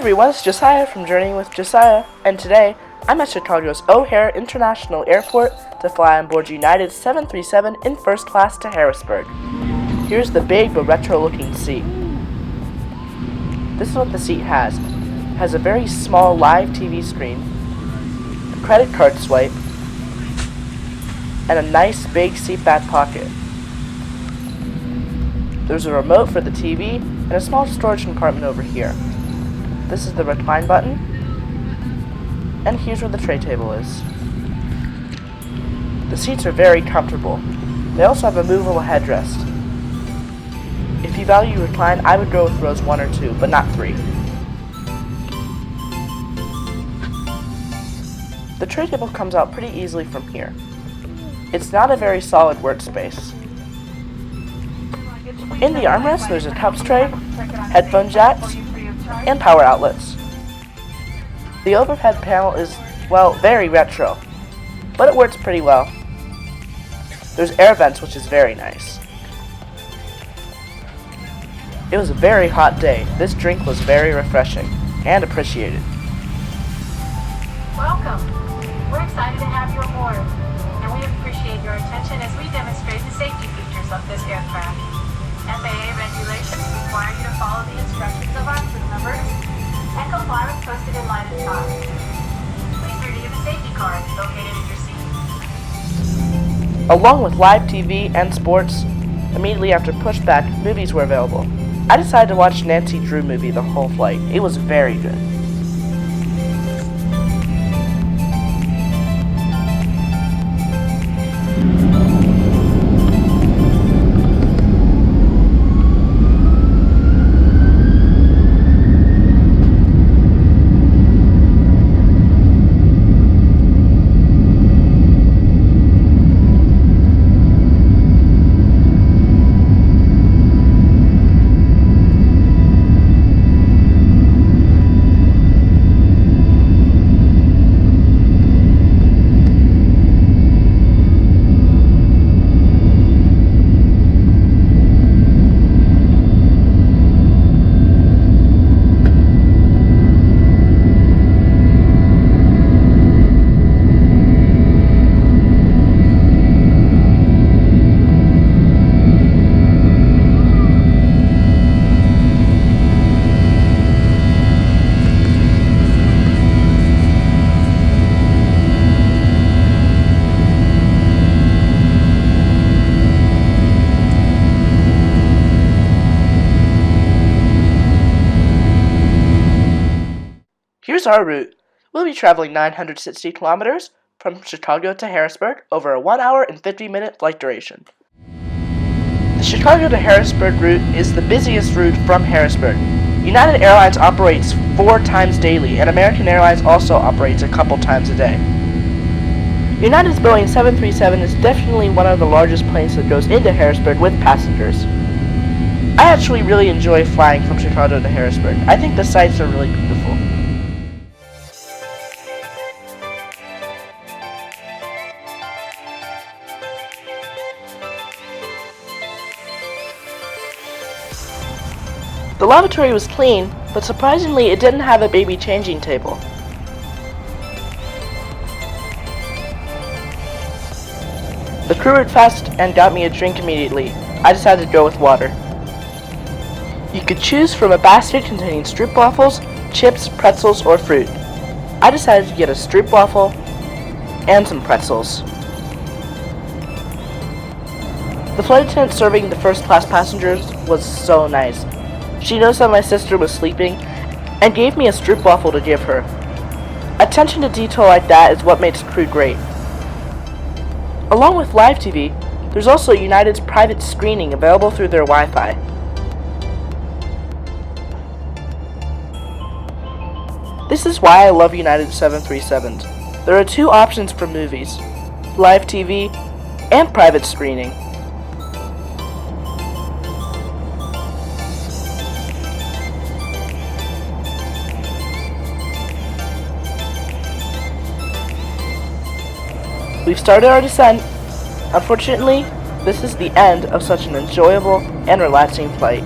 everyone, it's Josiah from Journeying with Josiah, and today I'm at Chicago's O'Hare International Airport to fly on board United's 737 in first class to Harrisburg. Here's the big but retro-looking seat. This is what the seat has. It has a very small live TV screen, a credit card swipe, and a nice big seat back pocket. There's a remote for the TV and a small storage compartment over here. This is the recline button, and here's where the tray table is. The seats are very comfortable. They also have a movable headrest. If you value recline, I would go with rows 1 or 2, but not 3. The tray table comes out pretty easily from here. It's not a very solid workspace. In the armrest, there's a cups tray, headphone jacks, and power outlets. The overhead panel is, well, very retro, but it works pretty well. There's air vents, which is very nice. It was a very hot day. This drink was very refreshing and appreciated. Welcome. We're excited to have you aboard, and we appreciate your attention as we demonstrate the safety features of this aircraft. FAA regulations require you to follow the instructions of our crew members and comply with posted inline signs. Please review the safety card located in your seat. Along with live TV and sports, immediately after pushback, movies were available. I decided to watch Nancy Drew movie the whole flight. It was very good. Here's our route. We'll be traveling 960 kilometers from Chicago to Harrisburg over a 1 hour and 50-minute flight duration. The Chicago to Harrisburg route is the busiest route from Harrisburg. United Airlines operates 4 times daily, and American Airlines also operates a couple times a day. United's Boeing 737 is definitely one of the largest planes that goes into Harrisburg with passengers. I actually really enjoy flying from Chicago to Harrisburg. I think the sights are really beautiful. The lavatory was clean, but surprisingly it didn't have a baby changing table. The crew were fast and got me a drink immediately. I decided to go with water. You could choose from a basket containing stroopwafels, chips, pretzels, or fruit. I decided to get a stroopwafel and some pretzels. The flight attendant serving the first class passengers was so nice. She noticed that my sister was sleeping and gave me a stroopwafel to give her. Attention to detail like that is what makes crew great. Along with live TV, there's also United's private screening available through their Wi-Fi. This is why I love United 737s. There are 2 options for movies: live TV and private screening. We've started our descent. Unfortunately, this is the end of such an enjoyable and relaxing flight.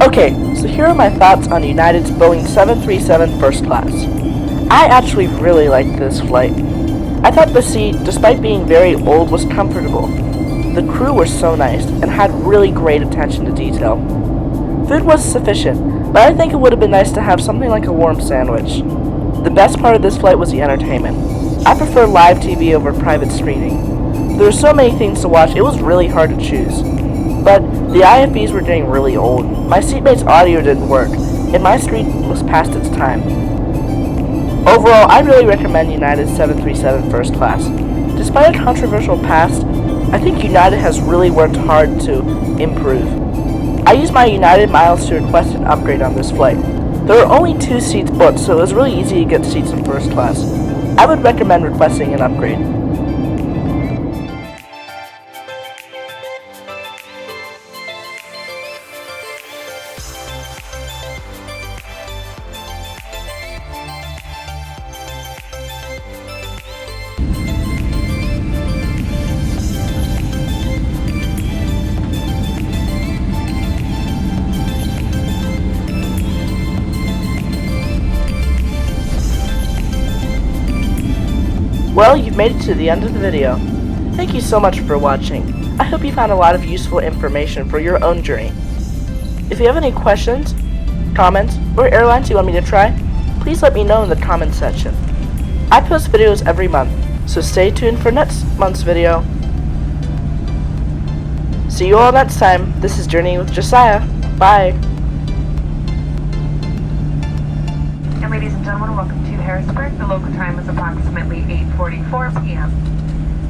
Okay, So here are my thoughts on United's Boeing 737 first class. I actually really liked this flight. I thought the seat, despite being very old, was comfortable. The crew were so nice and had really great attention to detail. Food was sufficient, but I think it would have been nice to have something like a warm sandwich. The best part of this flight was the entertainment. I prefer live TV over private screening. There were so many things to watch, it was really hard to choose. But the IFBs were getting really old. My seatmate's audio didn't work, and my screen was past its time. Overall, I really recommend United's 737 first class. Despite a controversial past, I think United has really worked hard to improve. I used my United miles to request an upgrade on this flight. There were only 2 seats booked, so it was really easy to get seats in first class. I would recommend requesting an upgrade. Well, you've made it to the end of the video. Thank you so much for watching. I hope you found a lot of useful information for your own journey. If you have any questions, comments, or airlines you want me to try, please let me know in the comments section. I post videos every month, so stay tuned for next month's video. See you all next time. This is Journey with Josiah. Bye. And ladies and gentlemen, welcome to Harrisburg. The local time is approximately 8:44 p.m.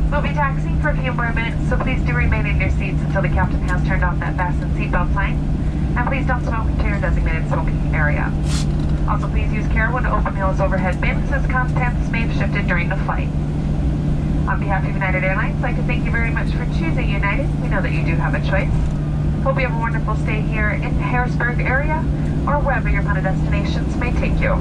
We'll be taxiing for a few more minutes, so please do remain in your seats until the captain has turned off that fasten seatbelt sign. And please don't smoke into your designated smoking area. Also, please use care when opening those overhead bins, as contents may have shifted during the flight. On behalf of United Airlines, I'd like to thank you very much for choosing United. We know that you do have a choice. Hope you have a wonderful stay here in the Harrisburg area, or wherever your fun destinations may take you.